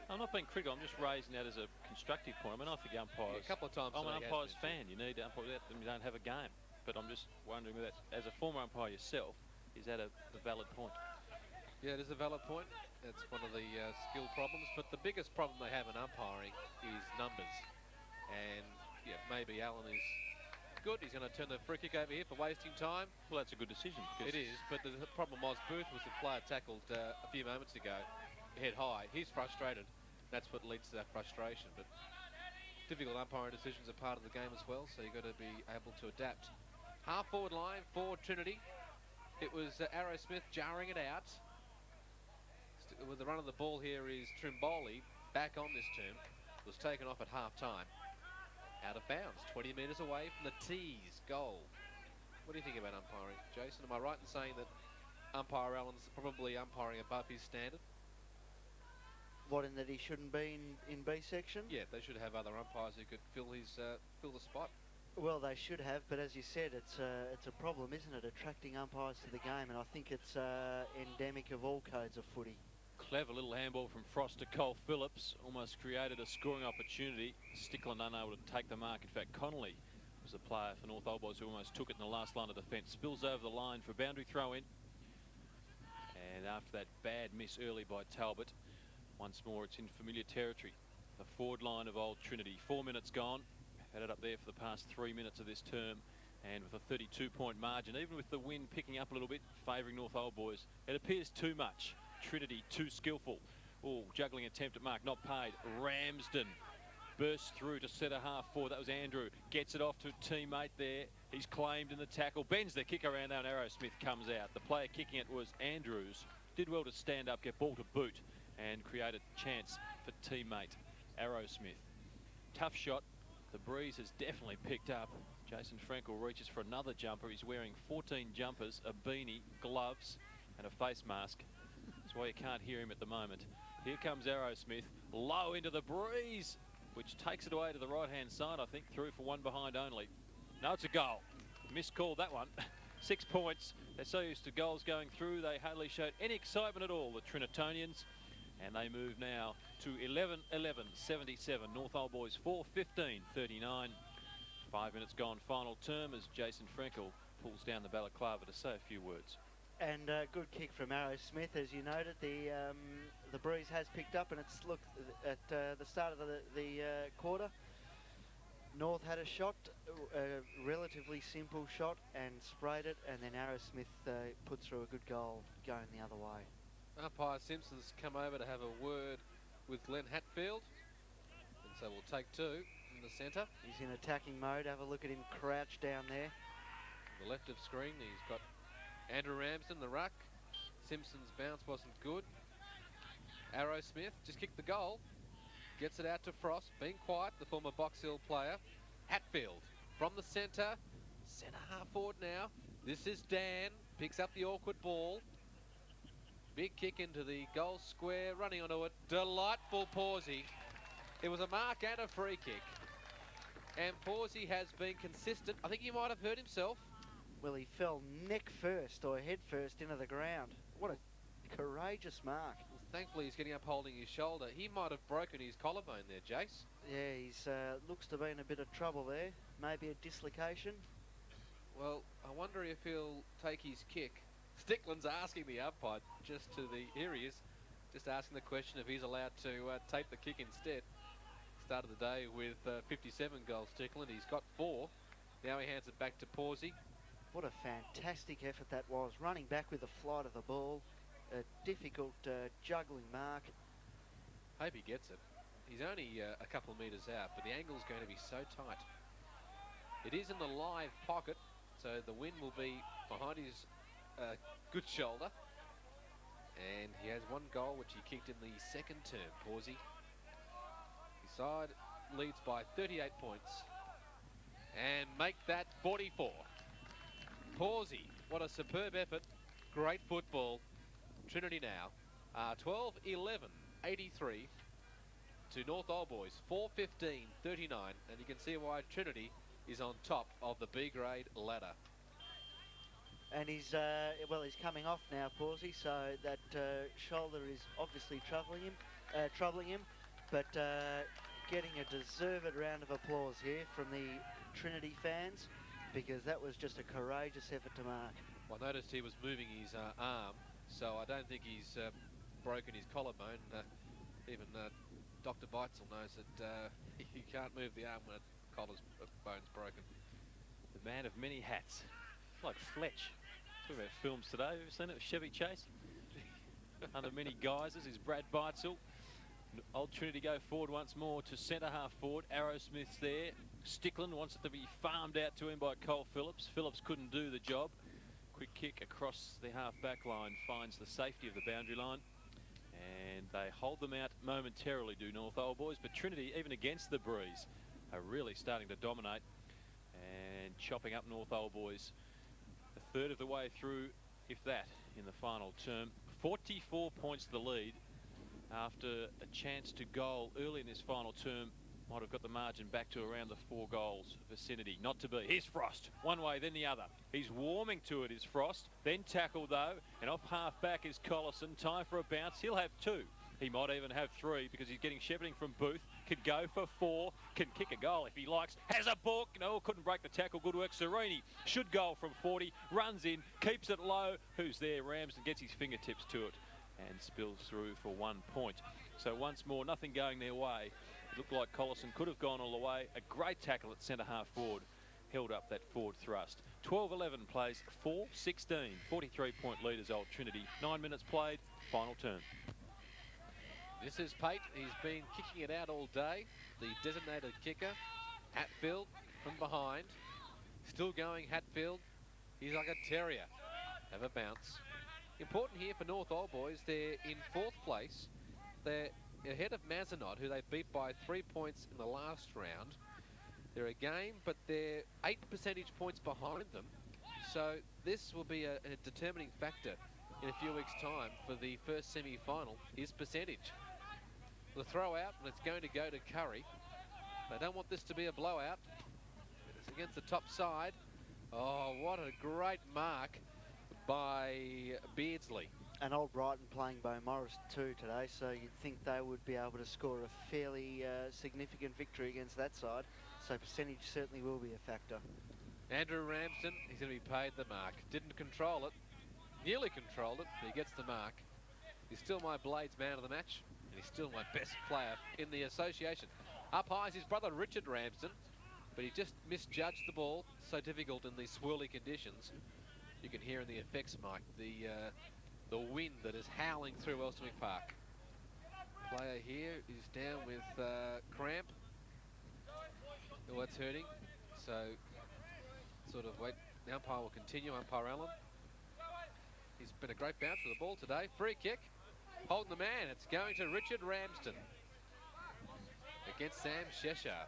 I'm not being critical. I'm just raising that as a constructive point. I mean, I think umpires... Yeah, a couple of times... I'm an umpires fan. You need to umpire without them. You don't have a game. But I'm just wondering, whether, as a former umpire yourself, is that a valid point? Yeah, it is a valid point. It's one of the skill problems, but the biggest problem they have in umpiring is numbers. And yeah, maybe Allen is good. He's going to turn the free kick over here for wasting time. Well, that's a good decision. It is, but the problem was Booth was the player tackled a few moments ago, head high. He's frustrated. That's what leads to that frustration. But difficult umpiring decisions are part of the game as well, so you've got to be able to adapt. Half forward line for Trinity. It was Arrow Smith jarring it out. With the run of the ball here is Trimboli, back on this term, was taken off at half-time. Out of bounds, 20 metres away from the Tees goal. What do you think about umpiring, Jason? Am I right in saying that umpire Allen's probably umpiring above his standard? What, in that he shouldn't be in B section? Yeah, they should have other umpires who could fill the spot. Well, they should have, but as you said, it's a problem, isn't it? Attracting umpires to the game, and I think it's endemic of all codes of footy. Clever little handball from Frost to Cole Phillips. Almost created a scoring opportunity. Stickland unable to take the mark. In fact, Connolly was the player for North Old Boys who almost took it in the last line of defence. Spills over the line for a boundary throw in. And after that bad miss early by Talbot, once more it's in familiar territory. The forward line of Old Trinity. 4 minutes gone. Had it up there for the past 3 minutes of this term. And with a 32-point margin, even with the wind picking up a little bit, favouring North Old Boys, it appears too much. Trinity too skillful. Oh, juggling attempt at mark, not paid. Ramsden bursts through to centre half forward. That was Andrew. Gets it off to a teammate there. He's claimed in the tackle. Bends the kick around there and Arrow Smith comes out. The player kicking it was Andrews. Did well to stand up, get ball to boot and create a chance for teammate Arrow Smith. Tough shot. The breeze has definitely picked up. Jason Frankel reaches for another jumper. He's wearing 14 jumpers, a beanie, gloves and a face mask. That's why you can't hear him at the moment. Here comes Arrow Smith, low into the breeze, which takes it away to the right-hand side, I think, through for one behind only. No, it's a goal. Miscalled that one. 6 points. They're so used to goals going through, they hardly showed any excitement at all, the Trinitonians. And they move now to 11-11-77. North Old Boys 4-15-39. 5 minutes gone, final term, as Jason Frankel pulls down the balaclava to say a few words. And good kick from Arrow Smith, as you noted. The breeze has picked up, and it's look at the start of the quarter. North had a shot, a relatively simple shot, and sprayed it, and then Arrow Smith put through a good goal going the other way. Umpire Simpson's come over to have a word with Glenn Hatfield, and so we'll take two in the centre. He's in attacking mode. Have a look at him crouched down there. On the left of screen, he's got Andrew Ramsden, the ruck. Simpson's bounce wasn't good. Arrow Smith just kicked the goal. Gets it out to Frost, being quiet, the former Box Hill player. Hatfield from the centre. Centre half forward now. This is Dan. Picks up the awkward ball. Big kick into the goal square. Running onto it. Delightful Pawsey. It was a mark and a free kick. And Pawsey has been consistent. I think he might have hurt himself. Well, he fell neck first or head first into the ground. What a courageous mark. Well, thankfully, he's getting up holding his shoulder. He might have broken his collarbone there, Jace. Yeah, he's looks to be in a bit of trouble there. Maybe a dislocation. Well, I wonder if he'll take his kick. Stickland's asking the umpire just to the... Here he is. Just asking the question if he's allowed to take the kick instead. Started the day with 57 goals, Stickland. He's got 4. Now he hands it back to Pawsey. What a fantastic effort that was. Running back with the flight of the ball. A difficult juggling mark. Hope he gets it. He's only a couple of metres out, but the angle's going to be so tight. It is in the live pocket, so the wind will be behind his good shoulder. And he has one goal, which he kicked in the second term, Pawsey. His side leads by 38 points. And make that 44. Pawsey, what a superb effort. Great football. Trinity now 12-11, 83 to North Old Boys, 4-15, 39. And you can see why Trinity is on top of the B grade ladder. And he's coming off now, Pawsey, so that shoulder is obviously troubling him, but getting a deserved round of applause here from the Trinity fans, because that was just a courageous effort to mark. Well, I noticed he was moving his arm, so I don't think he's broken his collarbone. Even Dr. Beitzel knows that you can't move the arm when a collarbone's broken. The man of many hats, like Fletch. Talking about films today, have you seen it? Chevy Chase. Under many guises is Brad Beitzel. Old Trinity go forward once more to centre half forward. Arrowsmith's there. Stickland wants it to be farmed out to him by Cole Phillips. Phillips couldn't do the job. Quick kick across the half-back line finds the safety of the boundary line. And they hold them out momentarily, do North Old Boys. But Trinity, even against the breeze, are really starting to dominate and chopping up North Old Boys. A third of the way through, if that, in the final term. 44 points to the lead after a chance to goal early in this final term. Might have got the margin back to around the 4 goals vicinity. Not to be. Here's Frost. One way, then the other. He's warming to it, is Frost. Then tackled, though. And off half-back is Collison. Time for a bounce. He'll have 2. He might even have 3 because he's getting shepherding from Booth. Could go for 4. Can kick a goal if he likes. Has a book. No, couldn't break the tackle. Good work. Serini should goal from 40. Runs in. Keeps it low. Who's there? Ramsden gets his fingertips to it and spills through for 1 point. So once more, nothing going their way. It looked like Collison could have gone all the way. A great tackle at centre half forward. Held up that forward thrust. 12-11 plays 4-16. 43-point leaders Old Trinity. 9 minutes played. Final turn. This is Pate. He's been kicking it out all day. The designated kicker, Hatfield, from behind. Still going, Hatfield. He's like a terrier. Have a bounce. Important here for North Old Boys. They're in 4th place. They're ahead of Mazenod, who they beat by 3 points in the last round. They're a game, but they're 8 percentage points behind them. So this will be a determining factor in a few weeks' time for the first semi-final, his percentage. The throw out, and it's going to go to Curry. They don't want this to be a blowout. It's against the top side. Oh, what a great mark by Beardsley. And Old Brighton playing Beaumaris too today, so you'd think they would be able to score a fairly significant victory against that side. So percentage certainly will be a factor. Andrew Ramsden, he's going to be paid the mark. Didn't control it. Nearly controlled it, but he gets the mark. He's still my Blades man of the match, and he's still my best player in the association. Up high is his brother Richard Ramsden, but he just misjudged the ball. So difficult in these swirly conditions. You can hear in the effects mic the wind that is howling through Elswick Park. Player here is down with cramp. Oh, that's hurting. So sort of wait. The umpire will continue. Umpire Allen. He's been a great bounce for the ball today. Free kick. Holding the man. It's going to Richard Ramsden against Sam Cheshire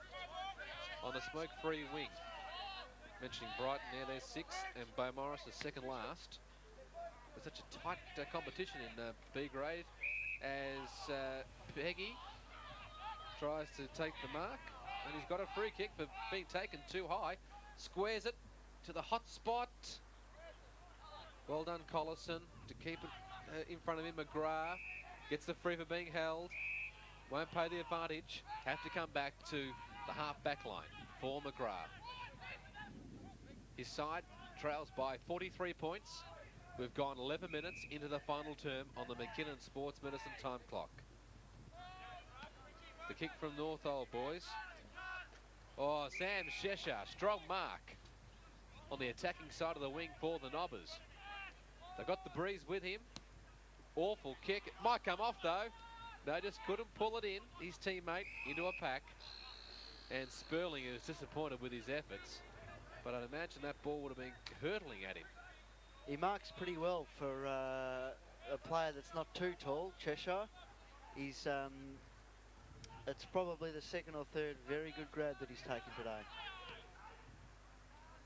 on the smoke-free wing. Mentioning Brighton there, they're 6th, and Beaumaris is second last. There's such a tight competition in B grade as Peggy tries to take the mark, and he's got a free kick for being taken too high. Squares it to the hot spot. Well done, Collison, to keep it in front of him. McGrath gets the free for being held. Won't pay the advantage. Have to come back to the half-back line for McGrath. His side trails by 43 points. We've gone 11 minutes into the final term on the McKinnon Sports Medicine time clock. The kick from North Old Boys. Oh, Sam Cheshire, strong mark. on the attacking side of the wing for the Nobbers. They got the breeze with him. Awful kick. It might come off though. They just couldn't pull it in. His teammate into a pack. And Sperling is disappointed with his efforts. But I'd imagine that ball would have been hurtling at him. He marks pretty well for a player that's not too tall, Cheshire. He's it's probably the second or third very good grab that he's taken today.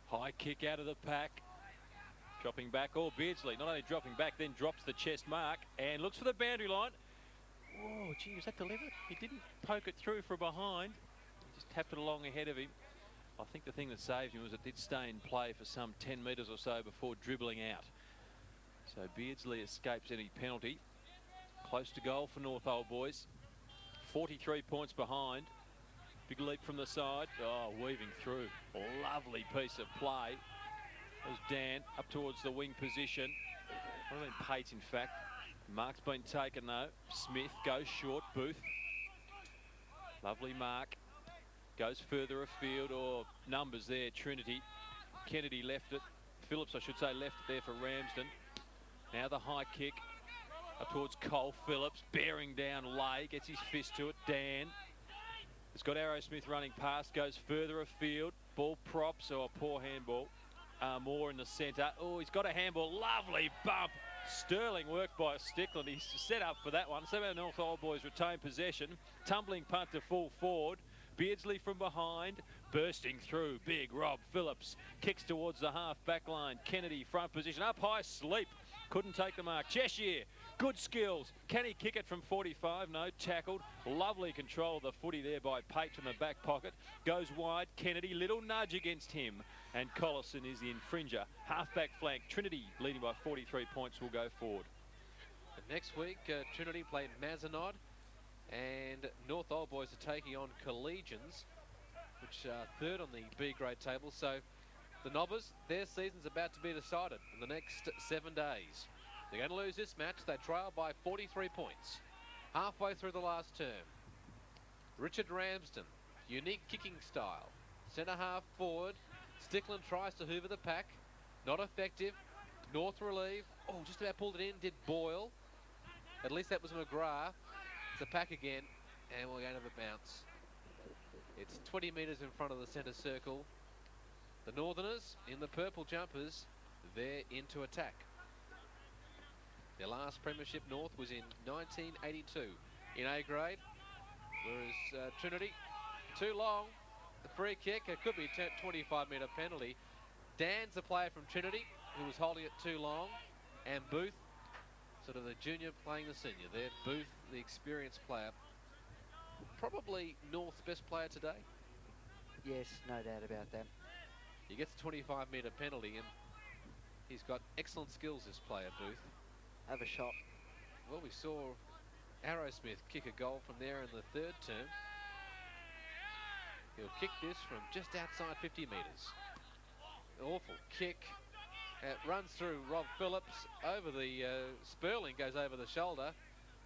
High kick out of the pack. Dropping back, Beardsley not only dropping back, then drops the chest mark and looks for the boundary line. Oh, gee, was that delivered? He didn't poke it through from behind. He just tapped it along ahead of him. I think the thing that saved him was it did stay in play for some 10 metres or so before dribbling out. So Beardsley escapes any penalty. Close to goal for North Old Boys. 43 points behind. Big leap from the side. Oh, weaving through. Lovely piece of play. There's Dan up towards the wing position. I mean Pate, in fact. Mark's been taken though. Smith goes short. Booth. Lovely mark. Goes further afield, or numbers there. Trinity. Kennedy left it. Phillips, I should say, left it there for Ramsden. Now the high kick up towards Cole Phillips. Bearing down Lay. Gets his fist to it. Dan. It's got Arrowsmith running past. Goes further afield. Ball props, or a poor handball. Moore in the centre. Oh, he's got a handball. Lovely bump. Sterling work by Stickland. He's set up for that one. So North Old Boys retain possession. Tumbling punt to full forward. Beardsley from behind, bursting through. Big Rob Phillips kicks towards the half back line. Kennedy front position, up high, sleep. Couldn't take the mark. Cheshire, good skills. Can he kick it from 45? No, tackled. Lovely control of the footy there by Pate from the back pocket. Goes wide. Kennedy, little nudge against him. And Collison is the infringer. Half back flank. Trinity leading by 43 points will go forward. And next week, Trinity play Mazenod. And North Old Boys are taking on Collegians, which are third on the B grade table. So the Nobbers, their season's about to be decided in the next 7 days. They're going to lose this match. They trail by 43 points. Halfway through the last term. Richard Ramsden, unique kicking style. Centre half forward. Stickland tries to hoover the pack. Not effective. North relieve. Oh, just about pulled it in. Did Boyle. At least that was McGrath. It's a pack again, and we're going to have a bounce. It's 20 metres in front of the centre circle. The Northerners, in the purple jumpers, they're into attack. Their last premiership North was in 1982 in A grade, whereas Trinity, too long. The free kick, it could be a 25-metre penalty. Dan's the player from Trinity who was holding it too long, and Booth, sort of the junior playing the senior there. Booth, the experienced player. Probably North's best player today. Yes, no doubt about that. He gets a 25-metre penalty, and he's got excellent skills, this player, Booth. Have a shot. Well, we saw Arrowsmith kick a goal from there in the third term. He'll kick this from just outside 50 metres. Awful kick. It runs through Rob Phillips over the Sperling, goes over the shoulder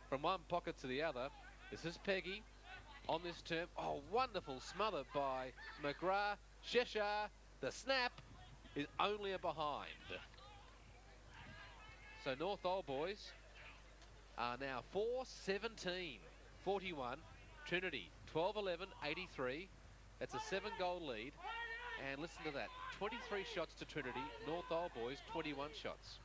from one pocket to the other. This is Peggy on this term. Oh, wonderful smother by McGrath. Cheshire, the snap is only a behind. So North Old Boys are now 4-17-41. Trinity 12-11-83. That's a 7-goal lead. And listen to that, 23 shots to Trinity, North Old Boys 21 shots.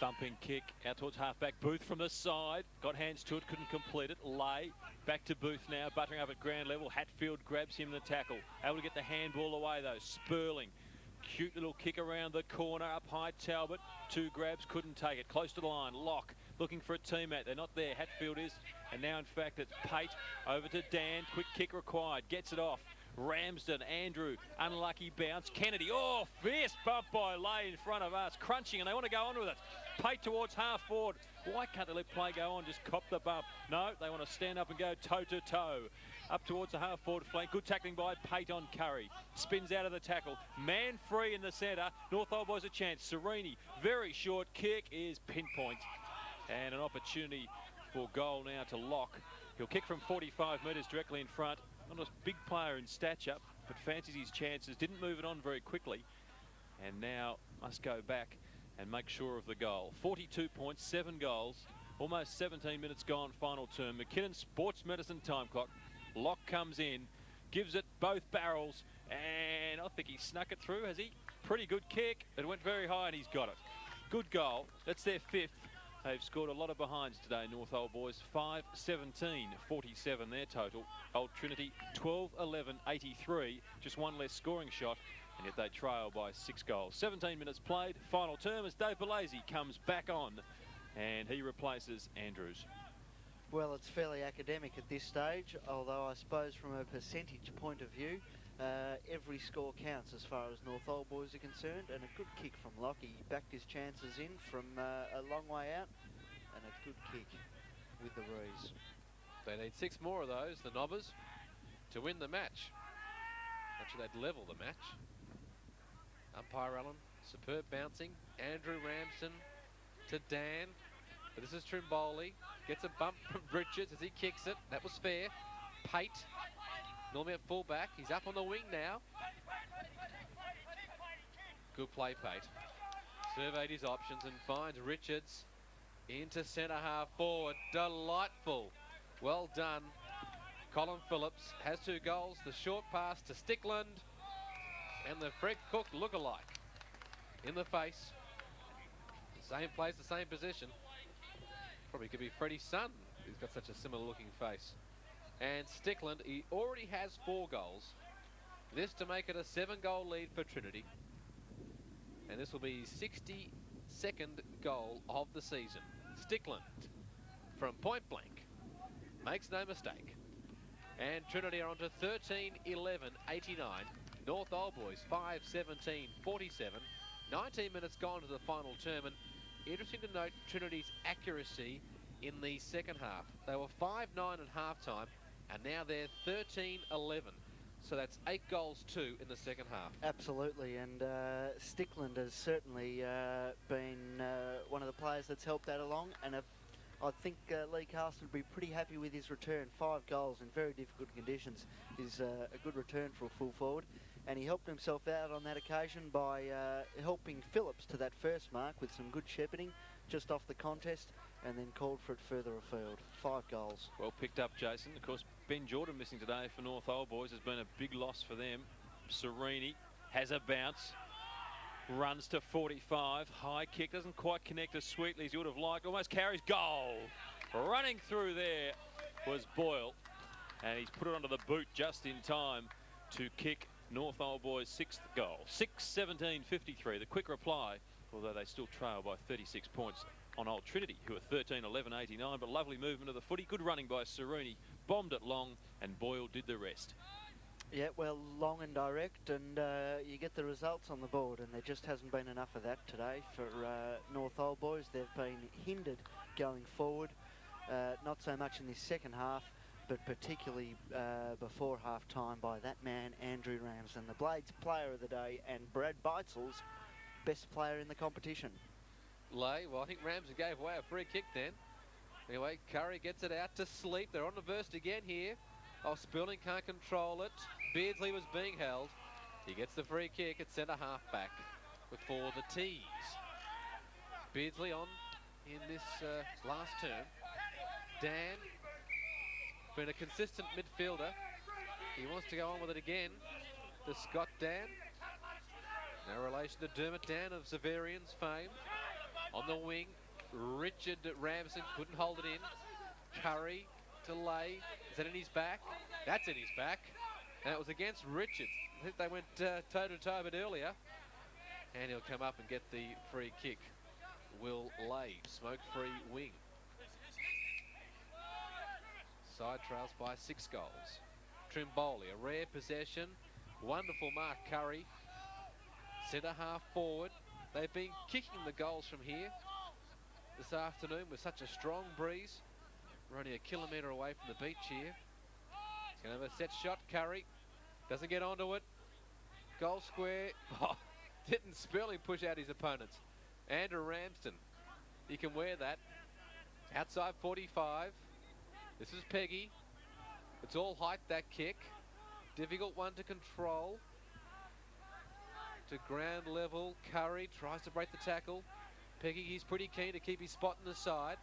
Thumping kick out towards halfback. Booth from the side, got hands to it, couldn't complete it. Lay back to Booth now, buttering up at ground level. Hatfield grabs him the tackle, able to get the handball away though. Sperling, cute little kick around the corner, up high Talbot. 2 grabs, couldn't take it, close to the line. Lock looking for a teammate, they're not there. Hatfield is, and now in fact it's Pate over to Dan. Quick kick required, gets it off. Ramsden, Andrew, unlucky bounce. Kennedy, oh, fierce bump by Lay in front of us, crunching, and they want to go on with it. Pate towards half forward. Why can't they let play go on? Just cop the bump. No, they want to stand up and go toe to toe. Up towards the half forward flank. Good tackling by Pate on Curry. Spins out of the tackle. Man free in the centre. North Old Boys a chance. Serini, very short kick is pinpoint. And an opportunity for goal now to Lock. He'll kick from 45 metres directly in front. Not a big player in stature. but fancies his chances. Didn't move it on very quickly, and now must go back and make sure of the goal. 42 points, 7 goals, almost 17 minutes gone, final term. McKinnon Sports Medicine time clock. Lock comes in, gives it both barrels, and I think he snuck it through, has he? Pretty good kick. It went very high, and he's got it. Good goal. That's their 5th. They've scored a lot of behinds today, North Old Boys. 5-17, 47 their total. Old Trinity 12-11, 83. Just one less scoring shot, and yet they trail by 6 goals. 17 minutes played. Final term as Dave Bellasi comes back on, and he replaces Andrews. Well, it's fairly academic at this stage, although I suppose from a percentage point of view, every score counts as far as North Old Boys are concerned, and a good kick from Lockie. He backed his chances in from a long way out, and a good kick with the Rees. They need 6 more of those, the Nobbers, to win the match. Actually, they'd level the match. Umpire Allen, superb bouncing. Andrew Ramsden to Dan. But this is Trimboli. Gets a bump from Richards as he kicks it. That was fair. Pate, normally at full-back. He's up on the wing now. Good play, Pate. Surveyed his options and finds Richards into centre-half forward. Delightful. Well done. Colin Phillips has 2 goals. The short pass to Stickland. And the Fred Cook look-alike in the face. Same place, the same position. Probably could be Freddie's son. He's got such a similar looking face. And Stickland, he already has 4 goals. This to make it a 7-goal lead for Trinity. And this will be 62nd goal of the season. Stickland from point blank. Makes no mistake. And Trinity are on to 13-11-89. North Old Boys 5-17-47. 19 minutes gone to the final term, and interesting to note Trinity's accuracy in the second half. They were 5-9 at half-time, and now they're 13-11. So that's 8 goals too in the second half. Absolutely, and Stickland has certainly been one of the players that's helped that along, and I think Lee Carlson would be pretty happy with his return. 5 goals in very difficult conditions is a good return for a full forward. And he helped himself out on that occasion by helping Phillips to that first mark with some good shepherding just off the contest, and then called for it further afield. 5 goals. Well picked up, Jason. Of course, Ben Jordan missing today for North Old Boys has been a big loss for them. Serini has a bounce. Runs to 45. High kick. Doesn't quite connect as sweetly as you would have liked. Almost carries. Goal. Running through there was Boyle. And he's put it onto the boot just in time to kick North Old Boys' 6th goal. 6-17-53. The quick reply, although they still trail by 36 points on Old Trinity, who are 13-11-89. But lovely movement of the footy. Good running by Serini. Bombed it long, and Boyle did the rest. Yeah, well, long and direct, and you get the results on the board, and there just hasn't been enough of that today for North Old Boys. They've been hindered going forward, not so much in this second half, but particularly before half-time by that man, Andrew Ramsden, the Blades player of the day, and Brad Beitzel's best player in the competition. Well, I think Ramsden gave away a free kick then. Anyway, Curry gets it out to Sleep. They're on the burst again here. Oh, Spilling can't control it. Beardsley was being held. He gets the free kick at centre half back before the tees. Beardsley on in this last term. Dan, been a consistent midfielder. He wants to go on with it again. To Scott Dan. No relation to Dermot Dan of Zavarian's fame. On the wing, Richard Ramsden couldn't hold it in. Curry to Lay. Is that in his back? That's in his back. And it was against Richards. I think they went toe-to-toe a bit earlier. And he'll come up and get the free kick. Will Lay, smoke-free wing. Side trails by 6 goals. Trimboli, a rare possession. Wonderful mark, Curry. Centre half forward. They've been kicking the goals from here this afternoon with such a strong breeze. We're only a kilometre away from the beach here. He's going to have a set shot, Curry. Doesn't get onto it. Goal square. Oh, didn't Spurling push out his opponents. Andrew Ramsden. He can wear that. Outside 45. This is Peggy. It's all height, that kick. Difficult one to control. To ground level, Curry tries to break the tackle. Peggy, he's pretty keen to keep his spot in the side.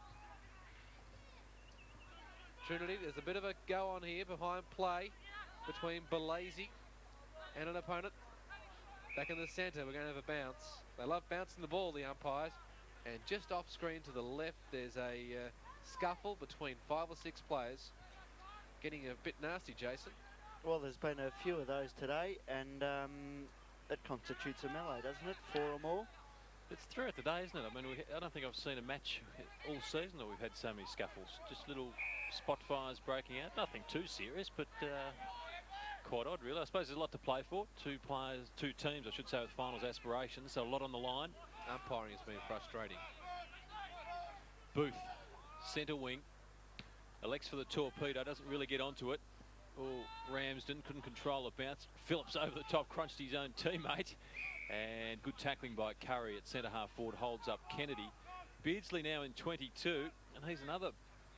Trinity, there's a bit of a go on here behind play between Belize and an opponent. Back in the centre, we're going to have a bounce. They love bouncing the ball, the umpires. And just off screen to the left, there's a scuffle between 5 or 6 players. Getting a bit nasty, Jason. Well, there's been a few of those today, and that constitutes a melee, doesn't it? 4 or more. It's throughout the day, isn't it? I mean, I don't think I've seen a match all season that we've had so many scuffles. Just little spot fires breaking out. Nothing too serious, but quite odd, really. I suppose there's a lot to play for. Two teams, I should say, with finals aspirations, so a lot on the line. Umpiring has been frustrating. Booth, centre wing. Elects for the torpedo, doesn't really get onto it. Oh, Ramsden couldn't control the bounce. Phillips over the top, crunched his own teammate. And good tackling by Curry at centre half forward, holds up Kennedy. Beardsley now in 22, and he's another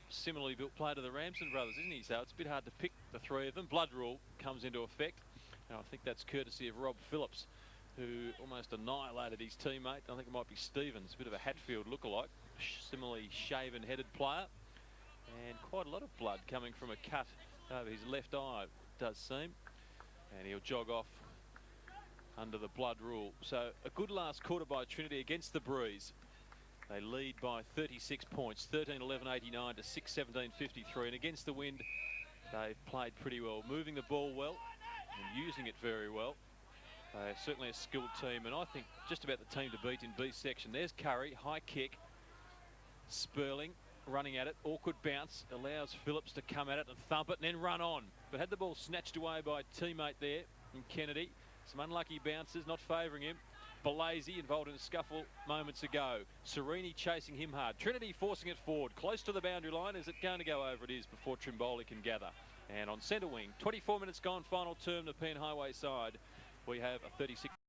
similarly built player to the Ramsden brothers, isn't he? So it's a bit hard to pick the three of them. Blood rule comes into effect, and I think that's courtesy of Rob Phillips, who almost annihilated his teammate. I think it might be Stevens, a bit of a Hatfield lookalike, similarly shaven-headed player. And quite a lot of blood coming from a cut over his left eye, it does seem. And he'll jog off under the blood rule. So a good last quarter by Trinity against the Breeze. They lead by 36 points, 13-11-89 to 6-17-53. And against the wind, they've played pretty well, moving the ball well and using it very well. Certainly a skilled team, and I think just about the team to beat in B section. There's Curry, high kick. Sperling running at it, awkward bounce, allows Phillips to come at it and thump it and then run on. But had the ball snatched away by a teammate there in Kennedy. Some unlucky bounces, not favouring him. Belize involved in a scuffle moments ago. Serini chasing him hard. Trinity forcing it forward, close to the boundary line. Is it going to go over? It is before Trimboli can gather. And on centre wing, 24 minutes gone, final term, the Penn Highway side. We have a 36.